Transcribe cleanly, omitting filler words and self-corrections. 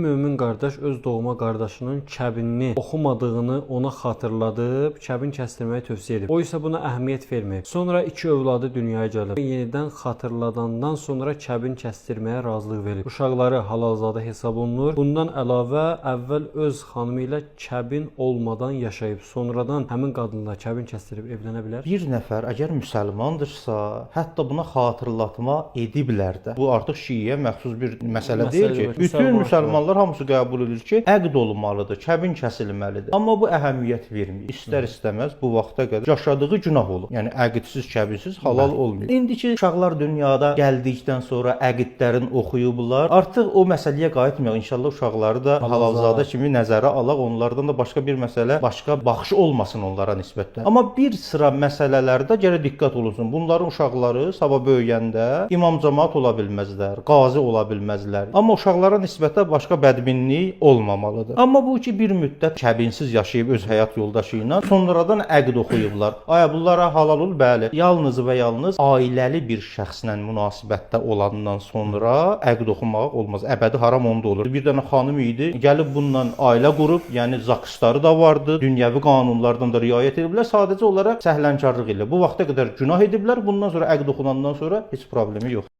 mömin qardaş öz doğma qardaşının kəbinini oxumadığını ona xatırladıb, kəbin kəsdirməyi tövsiyə edib. O isə buna əhəmiyyət verməyib. Sonra iki övladı dünyaya gəlib. Yenidən xatırladandan sonra kəbin kəsdirməyə razılıq verib. Uşaqları halalzadə hesab olunur. Bundan əlavə əvvəl öz xanımı ilə kəbin olmadan yaşayıb, sonradan həmin qadınla kəbin kəsdirib evlənə bilər. Bir nəfər əgər müsəlmandırsa, hətta buna xatırlatma ediblər də. Bu artıq Şiiyə məxsus bir məsələ deyil ki, bütün müsəlmanlar hamısı qəbul edir ki, əqd olunmalıdır, kəbin kəsilməlidir. Amma bu əhəmiyyət vermir. İstər-istəməz bu vaxta qədər yaşadığı günah olur. Yəni əqdsiz, kəbinsiz halal olmuyor. İndiki uşaqlar dünyada gəldikdən sonra əqdlərin oxuyublar. Artıq o məsələyə qayıtmayaq. İnşallah uşaqları da halalzadə kimi nəzərə alaq. Onlardan da başqa bir məsələ, başqa baxış olmasın onlara nisbətən. Amma bir sıra məsələlərdə gərək diqqət olunsun. Bunların uşaqları sabah böyüyəndə imam cəmaət ola bilməzlər, qazi ola bilməzlər. Amma uşaqlara nisbətən başqa bədminlik olmamalıdır. Amma bu ki bir müddət kəbinsiz yaşayıb öz həyat yoldaşı ilə sonradan əqd oxuyublar. Aya bunlara halal ol? Bəli. Yalnız və yalnız ailəli bir şəxslə münasibətdə olandan sonra əqd oxumaq olmaz. Əbədi haram onda olur. Bir dənə xanım idi, gəlib bununla ailə qurub, yəni zaksları da vardı, dünyəvi qanunlardan da riayət ediblər. Sadəcə olaraq səhlənkarlıq ilə bu vaxta qədər günah ediblər. Bundan sonra əqd oxunandan sonra heç problemi yoxdur.